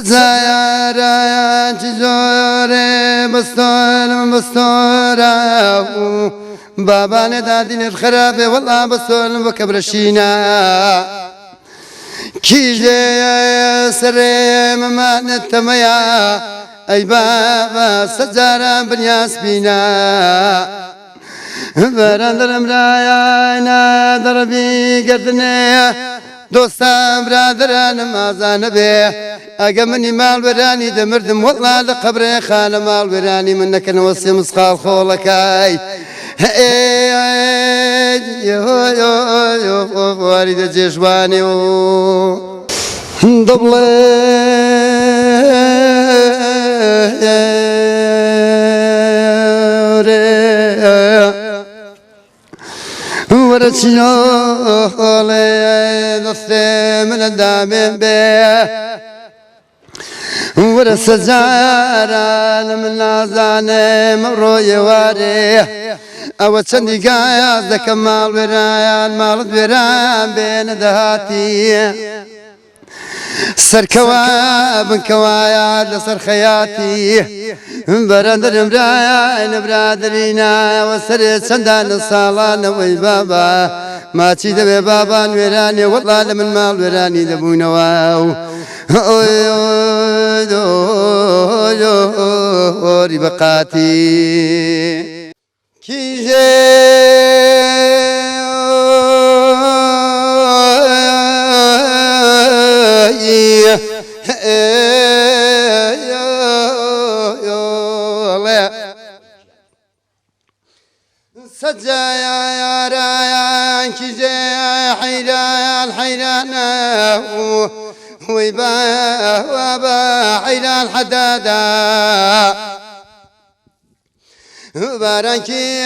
سجايا جزوري بستورة بابا ندادين الخراب والله بستور وكبرشينا كيجي سري مما نتميا أي بابا سجارة بنياس بينا برادر مرايا دربي قردني دوستان برادران مازان به اگه منی مال برانی دمردم والله لقبر خانه مال برانی من نکن وصی مسخال خولکای وارد جشوانی و ورچیاله دست من دامن به ورسجاران من نازانه مروی واره او چندی گایاز دکمال برایان مالت برایان بین دهاتی سركواب كوايا لصر خياتي برادر مرايا برادرينا وسر سندان الصالان وي بابا ما تشي دبي بابا نوراني والله لمن مال وراني دبونا واو اوي بقاتي سجايا يا رايا كيجي حيران حيرانا ويبا وابا حيران حدادا بارانكي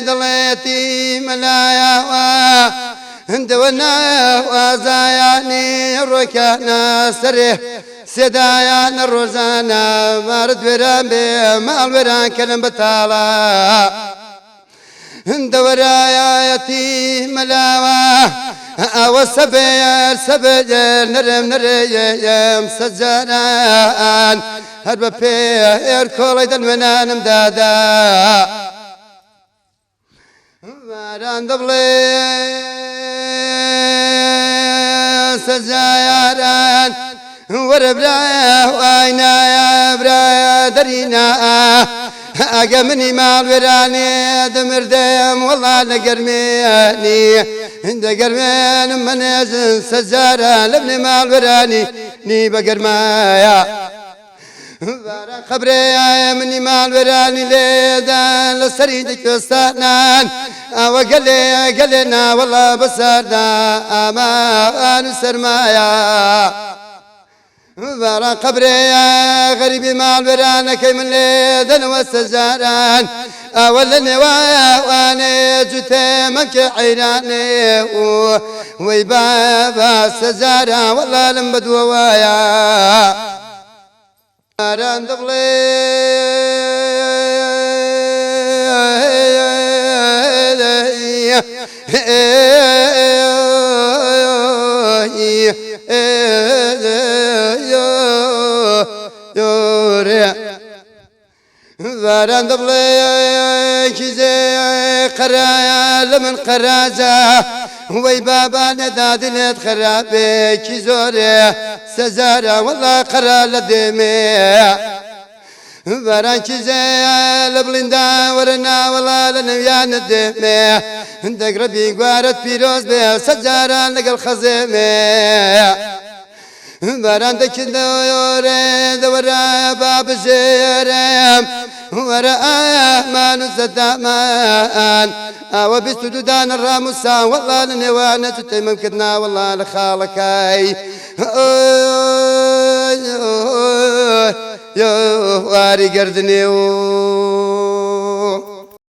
دليتي ملايا هندونا وزاياني ركانا سريه سدايا الروزانا مارد وران بمال وران كلم بتالا هندورايا يتيم ملاوا او سبير سبير نرم نريم سجانان هرب بير كوليد المنان مدادا ماران دبلي سجايران وربرايا واينايا برايا درينا اقمني مال وراني دمردم والله لقرميني عند قرمين من يزن سجارة لبني مال وراني ني بقرمايا بارا خبري مني مال وراني ليدان لسريدك وستانان وقلنا والله بسرنا امان سرمايا بارا قبري غريبي مال ورانك من ليدن والسجاران أولني وانا جتي منك عيراني ويبابا السجارة والله لم بدوايا ران واران دبلي كيزي قرايا لمن قراجا وي بابا ندادنت خرابي كيزوري سزارة والله قرا لدمي واران كيزي لبلندا ورنا والله لنويان الدمي عندك ربي قوارت بيروز بي سجارة لقى الخزيمي باران دكندوري دورا باب زيرم ورا امان زدامان او بستودان الراموسا والله لنوانا تتمم كدنا والله لخالكاي يو واري قردنيو